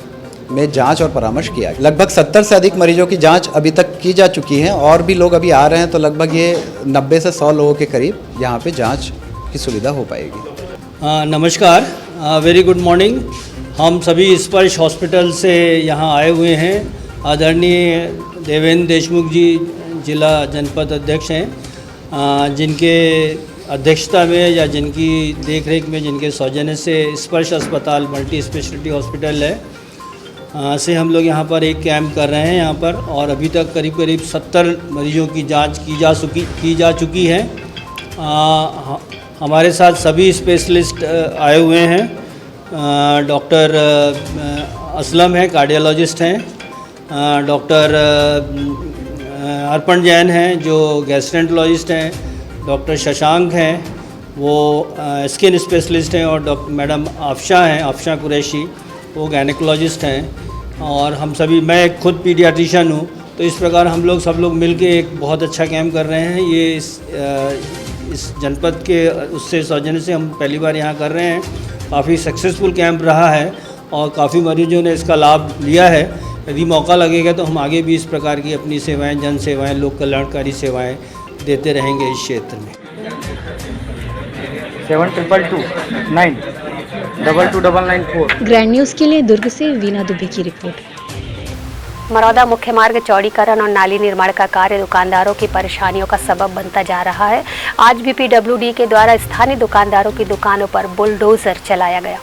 में जांच और परामर्श किया। लगभग 70 से अधिक मरीजों की जांच अभी तक की जा चुकी है और भी लोग अभी आ रहे हैं, तो लगभग ये 90 से 100 लोगों के करीब यहाँ पे जांच की सुविधा हो पाएगी। नमस्कार, वेरी गुड मॉर्निंग। हम सभी स्पर्श हॉस्पिटल से यहाँ आए हुए हैं। आदरणीय देवेंद्र देशमुख जी जिला जनपद अध्यक्ष हैं, जिनके अध्यक्षता में या जिनकी देखरेख में, जिनके सौजन्य से स्पर्श अस्पताल मल्टी स्पेशलिटी हॉस्पिटल है से हम लोग यहाँ पर एक कैंप कर रहे हैं यहाँ पर, और अभी तक करीब करीब 70 मरीजों की जांच की जा चुकी है। हमारे साथ सभी स्पेशलिस्ट आए हुए हैं। डॉक्टर असलम है, कार्डियोलॉजिस्ट हैं। डॉक्टर अर्पण जैन हैं जो गैस्ट्रेंटोलॉजिस्ट हैं। डॉक्टर शशांक हैं, वो स्किन स्पेशलिस्ट हैं। और मैडम आफशा हैं, आफशा कुरैशी, वो गायनेकोलॉजिस्ट हैं। और हम सभी, मैं खुद पीडियाट्रिशियन हूँ, तो इस प्रकार हम लोग सब लोग मिलके एक बहुत अच्छा कैंप कर रहे हैं। ये इस जनपद के उससे सौजन्य से हम पहली बार यहाँ कर रहे हैं। काफ़ी सक्सेसफुल कैंप रहा है और काफ़ी मरीजों ने इसका लाभ लिया है। यदि मौका लगेगा तो हम आगे भी इस प्रकार की अपनी सेवाएं, जन सेवाएं, लोक कल्याणकारी सेवाएं देते रहेंगे इस क्षेत्र में। 7229229994। ग्रैंड न्यूज़ के लिए दुर्ग से वीना दुबे की रिपोर्ट। मरौदा मुख्य मार्ग चौड़ीकरण और नाली निर्माण का कार्य दुकानदारों की परेशानियों का सबब बनता जा रहा है। आज भी PWD के द्वारा स्थानीय दुकानदारों की दुकानों पर बुलडोजर चलाया गया।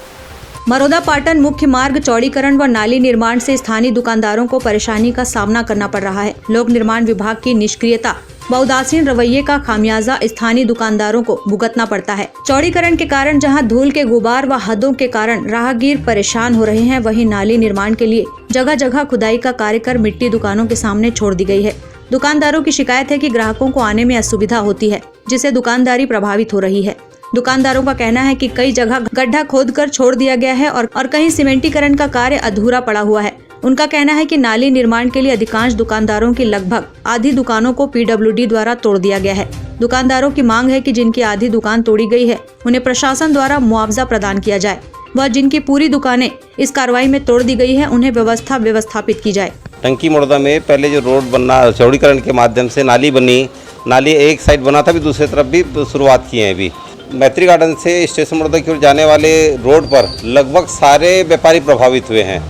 मरौदा पाटन मुख्य मार्ग चौड़ीकरण व नाली निर्माण से स्थानीय दुकानदारों को परेशानी का सामना करना पड़ रहा है। लोक निर्माण विभाग की निष्क्रियता व उदासीन रवैये का खामियाजा स्थानीय दुकानदारों को भुगतना पड़ता है। चौड़ीकरण के कारण जहां धूल के गुबार व हदों के कारण राहगीर परेशान हो रहे हैं, वहीं नाली निर्माण के लिए जगह जगह खुदाई का कार्य कर मिट्टी दुकानों के सामने छोड़ दी गई है। दुकानदारों की शिकायत है कि ग्राहकों को आने में असुविधा होती है, जिससे दुकानदारी प्रभावित हो रही है। दुकानदारों का कहना है कि कई जगह गड्ढा खोदकर छोड़ दिया गया है और कहीं सीमेंटीकरण का कार्य अधूरा पड़ा हुआ है। उनका कहना है कि नाली निर्माण के लिए अधिकांश दुकानदारों की लगभग आधी दुकानों को PWD द्वारा तोड़ दिया गया है। दुकानदारों की मांग है कि जिनकी आधी दुकान तोड़ी गई है, उन्हें प्रशासन द्वारा मुआवजा प्रदान किया जाए व जिनकी पूरी दुकानें इस कार्रवाई में तोड़ दी गई है, उन्हें व्यवस्थापित की जाए। टंकी मरौदा में पहले जो रोड बनना, चौड़ीकरण के माध्यम से नाली बनी, नाली एक साइड बना था, भी दूसरी तरफ भी शुरुआत की है। अभी मैत्री गार्डन से स्टेशन मरौदा की ओर जाने वाले रोड पर लगभग सारे व्यापारी प्रभावित हुए हैं।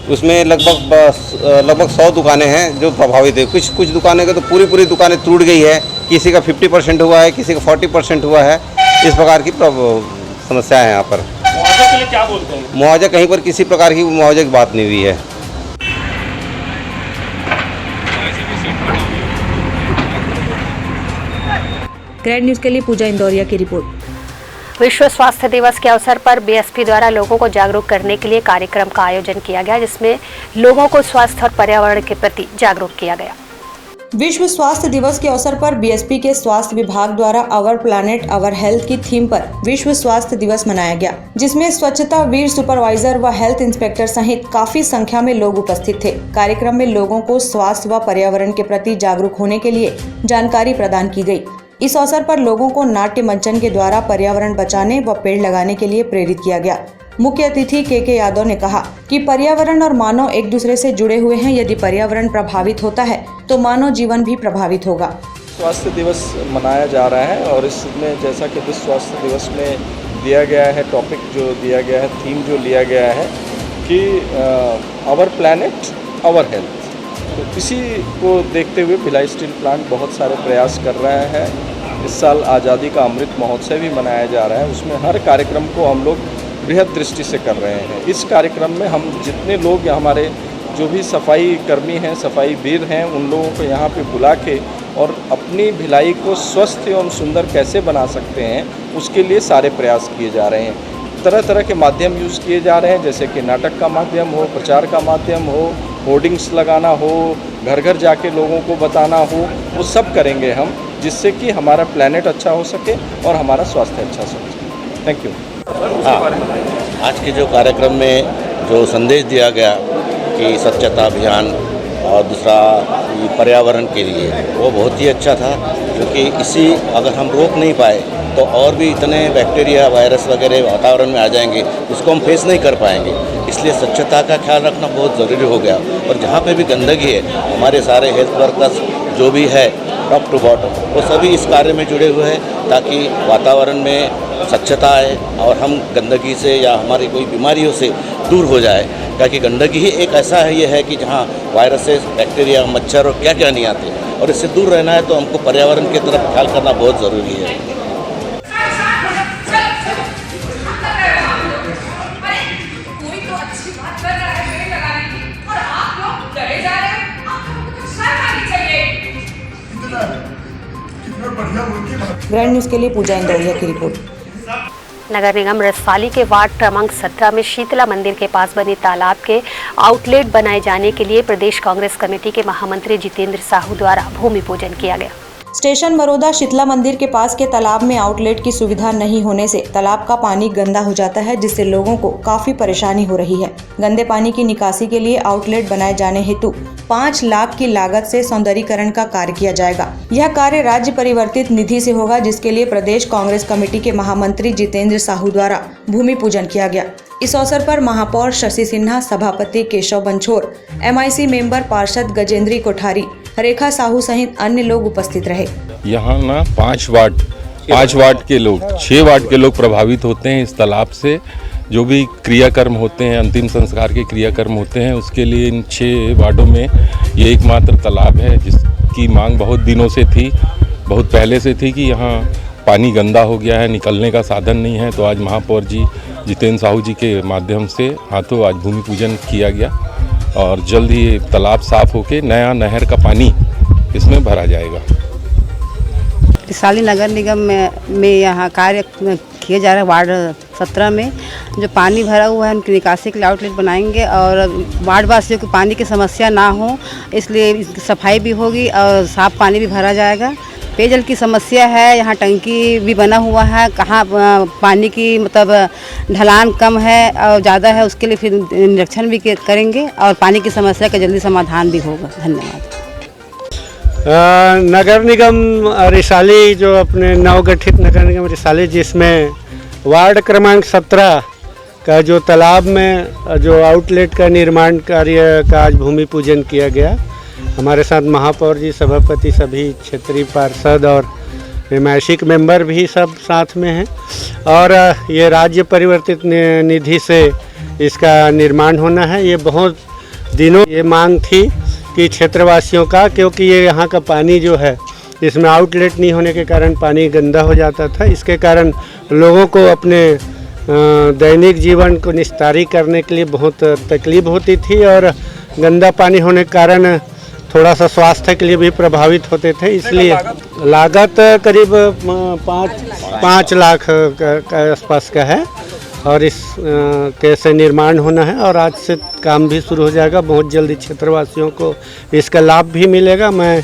उसमें लगभग 100 दुकानें हैं जो प्रभावित है। कुछ दुकानें का तो पूरी दुकानें टूट गई है, किसी का 50% हुआ है, किसी का 40% हुआ है। इस प्रकार की समस्या है यहाँ पर। मुआवजा के लिए क्या बोलते हैं? मुआवजा कहीं पर किसी प्रकार की मुआवजे की बात नहीं हुई है। ग्रैंड न्यूज़ के लिए पूजा इंदौरिया की रिपोर्ट। विश्व स्वास्थ्य दिवस के अवसर पर BSP द्वारा लोगों को जागरूक करने के लिए कार्यक्रम का आयोजन किया गया, जिसमें लोगों को स्वास्थ्य और पर्यावरण के प्रति जागरूक किया गया। विश्व स्वास्थ्य दिवस के अवसर पर BSP के स्वास्थ्य विभाग द्वारा आवर प्लैनेट आवर हेल्थ की थीम पर विश्व स्वास्थ्य दिवस मनाया गया, जिसमें स्वच्छता वीर सुपरवाइजर व हेल्थ इंस्पेक्टर सहित काफी संख्या में लोग उपस्थित थे। कार्यक्रम में लोगों को स्वास्थ्य व पर्यावरण के प्रति जागरूक होने के लिए जानकारी प्रदान की गई। इस अवसर पर लोगों को नाट्य मंचन के द्वारा पर्यावरण बचाने व पेड़ लगाने के लिए प्रेरित किया गया। मुख्य अतिथि के यादव ने कहा कि पर्यावरण और मानव एक दूसरे से जुड़े हुए हैं। यदि पर्यावरण प्रभावित होता है तो मानव जीवन भी प्रभावित होगा। स्वास्थ्य दिवस मनाया जा रहा है और इसमें जैसा कि विश्व स्वास्थ्य दिवस में दिया गया है, टॉपिक जो दिया गया है, थीम जो लिया गया है कि आवर प्लैनेट आवर हेल्थ, तो इसी को देखते हुए भिलाई स्टील प्लांट बहुत सारे प्रयास कर रहा है। इस साल आज़ादी का अमृत महोत्सव भी मनाया जा रहा है, उसमें हर कार्यक्रम को हम लोग बृहद दृष्टि से कर रहे हैं। इस कार्यक्रम में हम जितने लोग हमारे जो भी सफाई कर्मी हैं, सफाई वीर हैं, उन लोगों को यहाँ पे बुला के और अपनी भिलाई को स्वस्थ एवं सुंदर कैसे बना सकते हैं, उसके लिए सारे प्रयास किए जा रहे हैं। तरह तरह के माध्यम यूज़ किए जा रहे हैं, जैसे कि नाटक का माध्यम हो, प्रचार का माध्यम हो, होर्डिंग्स लगाना हो, घर घर जाके लोगों को बताना हो, वो सब करेंगे हम, जिससे कि हमारा प्लैनेट अच्छा हो सके और हमारा स्वास्थ्य अच्छा हो सके। Thank you. आज के जो कार्यक्रम में जो संदेश दिया गया कि स्वच्छता अभियान और दूसरा पर्यावरण के लिए, वो बहुत ही अच्छा था, क्योंकि इसी अगर हम रोक नहीं पाए तो और भी इतने बैक्टीरिया वायरस वगैरह वातावरण में आ जाएंगे, उसको हम फेस नहीं कर पाएंगे। इसलिए स्वच्छता का ख्याल रखना बहुत ज़रूरी हो गया। और जहाँ पे भी गंदगी है, हमारे सारे हेल्थ वर्कर्स जो भी है टॉप टू बॉटम, वो सभी इस कार्य में जुड़े हुए हैं ताकि वातावरण में स्वच्छता आए और हम गंदगी से या हमारी कोई बीमारियों से दूर हो जाए। क्योंकि गंदगी ही एक ऐसा है, ये है कि जहाँ वायरसेस, बैक्टीरिया, मच्छर और क्या क्या नहीं आते, और इससे दूर रहना है तो हमको पर्यावरण की तरफ ख्याल करना बहुत ज़रूरी है। ग्रैंड न्यूज़ के लिए पूजा इंदौरिया की रिपोर्ट। नगर निगम रसाली के वार्ड क्रमांक 17 में शीतला मंदिर के पास बने तालाब के आउटलेट बनाए जाने के लिए प्रदेश कांग्रेस कमेटी के महामंत्री जितेंद्र साहू द्वारा भूमि पूजन किया गया। स्टेशन बरोदा शीतला मंदिर के पास के तालाब में आउटलेट की सुविधा नहीं होने से तालाब का पानी गंदा हो जाता है, जिससे लोगों को काफी परेशानी हो रही है। गंदे पानी की निकासी के लिए आउटलेट बनाए जाने हेतु 5 लाख की लागत से सौंदर्यीकरण का कार्य किया जाएगा। यह कार्य राज्य परिवर्तित निधि से होगा, जिसके लिए प्रदेश कांग्रेस कमेटी के महामंत्री जितेंद्र साहू द्वारा भूमि पूजन किया गया। इस अवसर पर महापौर शशि सिन्हा, सभापति केशव बंछोर, MIC मेंबर पार्षद गजेंद्री कोठारी, रेखा साहू सहित अन्य लोग उपस्थित रहे। यहाँ ना 5 वार्ड के लोग, 6 वार्ड के लोग प्रभावित होते हैं इस तालाब से। जो भी क्रियाकर्म होते हैं, अंतिम संस्कार के क्रियाकर्म होते हैं, उसके लिए इन 6 वार्डों में ये एकमात्र तालाब है जिसकी मांग बहुत दिनों से थी, बहुत पहले से थी कि यहाँ पानी गंदा हो गया है, निकलने का साधन नहीं है। तो आज महापौर जी जितेंद्र साहू जी के माध्यम से हाथों आज भूमि पूजन किया गया और जल्द ही तालाब साफ होके नया नहर का पानी इसमें भरा जाएगा। वैशाली नगर निगम में यहाँ कार्य किए जा रहे वार्ड 17 में जो पानी भरा हुआ है उनकी निकासी के लिए आउटलेट बनाएंगे और वार्ड वासियों को पानी की समस्या ना हो, इसलिए सफाई भी होगी और साफ पानी भी भरा जाएगा। पेयजल की समस्या है, यहाँ टंकी भी बना हुआ है, कहाँ पानी की मतलब ढलान कम है और ज़्यादा है, उसके लिए फिर निरीक्षण भी करेंगे और पानी की समस्या का जल्दी समाधान भी होगा। धन्यवाद। नगर निगम रिसाली, जो अपने नवगठित नगर निगम रिसाली, जिसमें वार्ड क्रमांक 17 का जो तालाब में जो आउटलेट का निर्माण कार्य का आज भूमि पूजन किया गया। हमारे साथ महापौर जी, सभापति, सभी क्षेत्रीय पार्षद और MIC मेंबर भी सब साथ में हैं और ये राज्य परिवर्तित निधि से इसका निर्माण होना है। ये बहुत दिनों ये मांग थी कि क्षेत्रवासियों का, क्योंकि ये यहाँ का पानी जो है इसमें आउटलेट नहीं होने के कारण पानी गंदा हो जाता था। इसके कारण लोगों को अपने दैनिक जीवन को निस्तारी करने के लिए बहुत तकलीफ होती थी और गंदा पानी होने के कारण थोड़ा सा स्वास्थ्य के लिए भी प्रभावित होते थे। इसलिए लागत करीब 5 लाख के आसपास का है और इस कैसे निर्माण होना है और आज से काम भी शुरू हो जाएगा। बहुत जल्दी क्षेत्रवासियों को इसका लाभ भी मिलेगा। मैं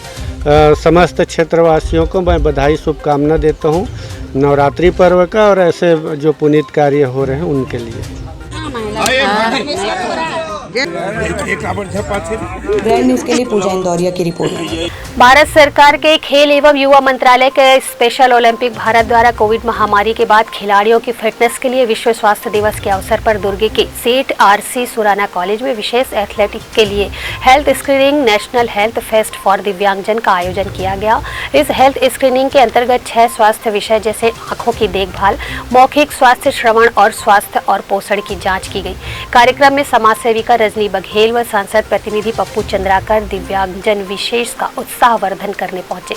समस्त क्षेत्रवासियों को मैं बधाई, शुभकामना देता हूँ नवरात्रि पर्व का और ऐसे जो पुनीत कार्य हो रहे हैं उनके लिए। ग्रैंड न्यूज़ के लिए पूजा इंदौरिया की रिपोर्ट। भारत सरकार के खेल एवं युवा मंत्रालय के स्पेशल ओलंपिक भारत द्वारा कोविड महामारी के बाद खिलाड़ियों की फिटनेस के लिए विश्व स्वास्थ्य दिवस के अवसर पर दुर्ग के सेठ RC सुराना कॉलेज में विशेष एथलेटिक के लिए health screening national health fest for दिव्यांगजन का आयोजन किया गया। इस हेल्थ स्क्रीनिंग के अंतर्गत 6 स्वास्थ्य विषय जैसे आंखों की देखभाल, मौखिक स्वास्थ्य, श्रवण और स्वास्थ्य और पोषण की जाँच की गई। कार्यक्रम में समाज सेविका रजनी बघेल व सांसद प्रतिनिधि पप्पू चंद्राकर दिव्यांगजन विशेष का उत्साहवर्धन करने पहुंचे।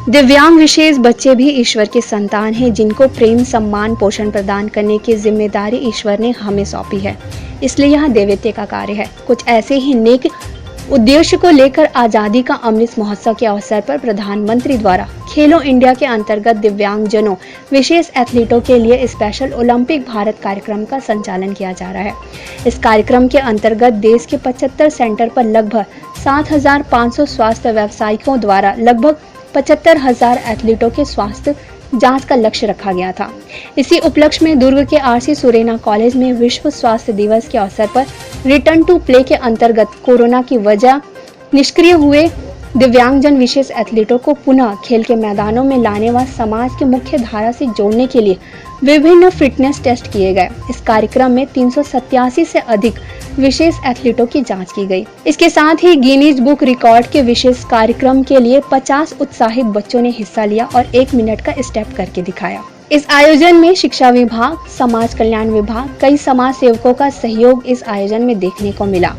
दिव्यांग विशेष बच्चे भी ईश्वर के संतान हैं, जिनको प्रेम, सम्मान, पोषण प्रदान करने की जिम्मेदारी ईश्वर ने हमें सौंपी है। इसलिए यहाँ दैवेत्य का कार्य है। कुछ ऐसे ही नेक उद्देश्य को लेकर आजादी का अमृत महोत्सव के अवसर पर प्रधानमंत्री द्वारा खेलो इंडिया के अंतर्गत दिव्यांगजनों, विशेष एथलीटों के लिए स्पेशल ओलंपिक भारत कार्यक्रम का संचालन किया जा रहा है। इस कार्यक्रम के अंतर्गत देश के 75 सेंटर पर लगभग 7,500 स्वास्थ्य व्यावसायिकों द्वारा लगभग 75,000 एथलीटों के स्वास्थ्य जांच का लक्ष्य रखा गया था। इसी उपलक्ष्य में दुर्ग के आरसी सुरेना कॉलेज में विश्व स्वास्थ्य दिवस के अवसर पर रिटर्न टू प्ले के अंतर्गत कोरोना की वजह निष्क्रिय हुए दिव्यांगजन विशेष एथलीटों को पुनः खेल के मैदानों में लाने व समाज के मुख्य धारा से जोड़ने के लिए विभिन्न फिटनेस टेस्ट किए गए। इस कार्यक्रम में 387 से अधिक विशेष एथलीटों की जांच की गई। इसके साथ ही गिनीज बुक रिकॉर्ड के विशेष कार्यक्रम के लिए 50 उत्साहित बच्चों ने हिस्सा लिया और 1 मिनट का स्टेप करके दिखाया। इस आयोजन में शिक्षा विभाग, समाज कल्याण विभाग, कई समाज सेवकों का सहयोग इस आयोजन में देखने को मिला।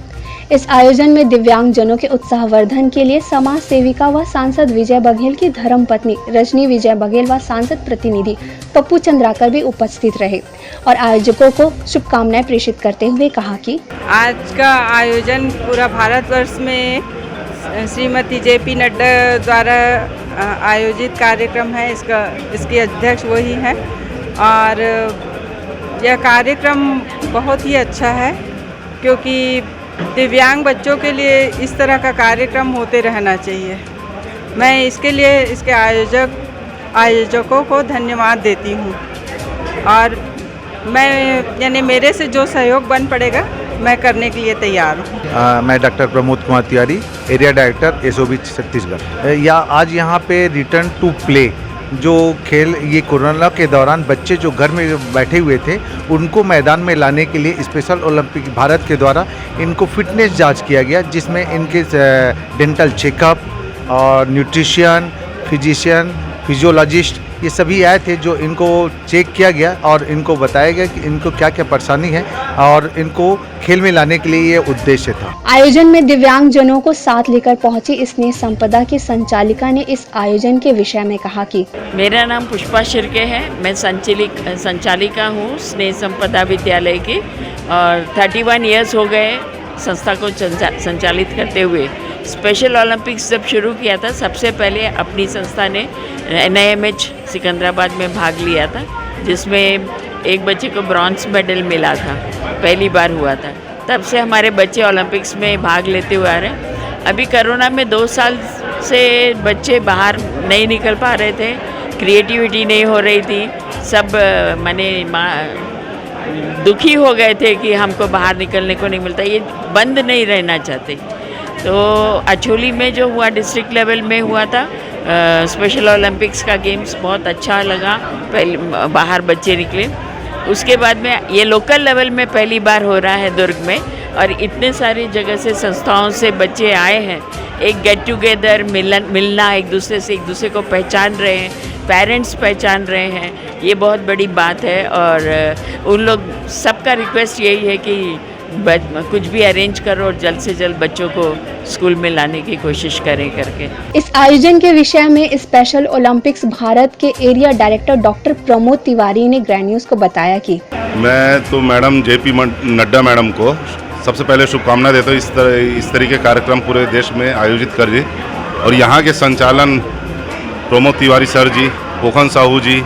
इस आयोजन में दिव्यांगजनों के उत्साहवर्धन के लिए समाज सेविका व सांसद विजय बघेल की धर्मपत्नी रजनी विजय बघेल व सांसद प्रतिनिधि पप्पू चंद्राकर भी उपस्थित रहे और आयोजकों को शुभकामनाएं प्रेषित करते हुए कहा कि आज का आयोजन पूरा भारतवर्ष में श्रीमती जेपी नड्डा द्वारा आयोजित कार्यक्रम है। इसके अध्यक्ष वही हैं और यह कार्यक्रम बहुत ही अच्छा है क्योंकि दिव्यांग बच्चों के लिए इस तरह का कार्यक्रम होते रहना चाहिए। मैं इसके लिए इसके आयोजकों को धन्यवाद देती हूँ और मैं मेरे से जो सहयोग बन पड़ेगा मैं करने के लिए तैयार हूँ। मैं doctor Pramod Kumar Tiwari, area director SOB Chhattisgarh. आज यहाँ पे रिटर्न टू प्ले जो खेल ये कोरोना के दौरान बच्चे जो घर में बैठे हुए थे उनको मैदान में लाने के लिए स्पेशल ओलंपिक भारत के द्वारा इनको फिटनेस जांच किया गया, जिसमें इनके डेंटल चेकअप और न्यूट्रिशियन, फिजिशियन, फिजियोलॉजिस्ट ये सभी आए थे जो इनको चेक किया गया और इनको बताया गया कि इनको क्या क्या परेशानी है और इनको खेल में लाने के लिए ये उद्देश्य था। आयोजन में दिव्यांगजनों को साथ लेकर पहुंची स्नेह संपदा की संचालिका ने इस आयोजन के विषय में कहा कि मेरा नाम पुष्पा शिर्के है, मैं संचालिका हूँ स्नेह संपदा विद्यालय की और 31 इयर्स हो गए संस्था को संचालित करते हुए। स्पेशल ओलंपिक्स जब शुरू किया था सबसे पहले अपनी संस्था ने NIMH सिकंदराबाद में भाग लिया था, जिसमें एक बच्चे को ब्रॉन्ज मेडल मिला था, पहली बार हुआ था। तब से हमारे बच्चे ओलंपिक्स में भाग लेते हुए आ रहे हैं। अभी कोरोना में 2 साल से बच्चे बाहर नहीं निकल पा रहे थे, क्रिएटिविटी नहीं हो रही थी, सब दुखी हो गए थे कि हमको बाहर निकलने को नहीं मिलता, ये बंद नहीं रहना चाहते। तो अछोली में जो हुआ डिस्ट्रिक्ट लेवल में हुआ था स्पेशल ओलंपिक्स का गेम्स, बहुत अच्छा लगा, पहले बाहर बच्चे निकले। उसके बाद में ये लोकल लेवल में पहली बार हो रहा है दुर्ग में और इतने सारी जगह से संस्थाओं से बच्चे आए हैं, एक गेट टुगेदर मिलना, एक दूसरे को पहचान रहे हैं, पेरेंट्स पहचान रहे हैं, ये बहुत बड़ी बात है। और उन लोग सबका रिक्वेस्ट यही है कि कुछ भी अरेंज करो और जल्द से जल्द बच्चों को स्कूल में लाने की कोशिश करें करके। इस आयोजन के विषय में स्पेशल ओलंपिक्स भारत के area director doctor Pramod Tiwari ने ग्रैंड न्यूज को बताया कि मैं तो मैडम जेपी नड्डा मैडम को सबसे पहले शुभकामना देता हूँ इस तरह के कार्यक्रम पूरे देश में आयोजित कर दी, और यहाँ के संचालन प्रमोद तिवारी सर जी, पोखन साहू जी,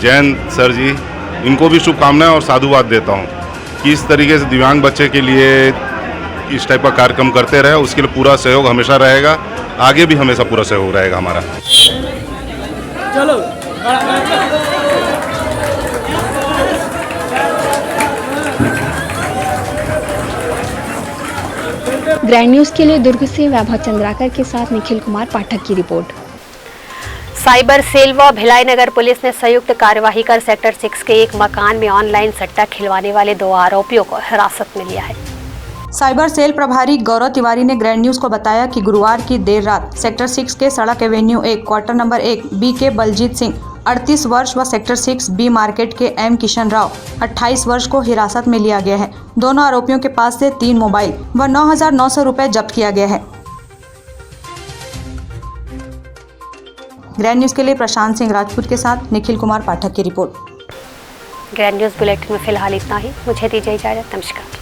जैन सर जी, इनको भी शुभकामनाएं और साधुवाद देता हूँ कि इस तरीके से दिव्यांग बच्चे के लिए इस टाइप का कार्यक्रम करते रहे। उसके लिए पूरा सहयोग हमेशा रहेगा, आगे भी हमेशा पूरा सहयोग रहेगा हमारा। चलो ग्रैंड न्यूज के लिए दुर्ग से वैभव चंद्राकर के साथ निखिल कुमार पाठक की रिपोर्ट। साइबर सेल व भिलाई नगर पुलिस ने संयुक्त कार्यवाही कर सेक्टर 6 के एक मकान में ऑनलाइन सट्टा खिलवाने वाले 2 आरोपियों को हिरासत में लिया है। साइबर सेल प्रभारी गौरव तिवारी ने ग्रैंड न्यूज को बताया कि गुरुवार की देर रात सेक्टर 6 के सड़क avenue 1 quarter number 1 BK Baljeet Singh 38 वर्ष व सेक्टर 6 B मार्केट के M किशन राव 28 वर्ष को हिरासत में लिया गया है। दोनों आरोपियों के पास से 3 मोबाइल व 9,900 रुपए जब्त किया गया है। ग्रैंड न्यूज के लिए प्रशांत सिंह राजपूत के साथ निखिल कुमार पाठक की रिपोर्ट। ग्रैंड न्यूज बुलेटिन में फिलहाल इतना ही, मुझे दीजिए इजाजत, नमस्कार।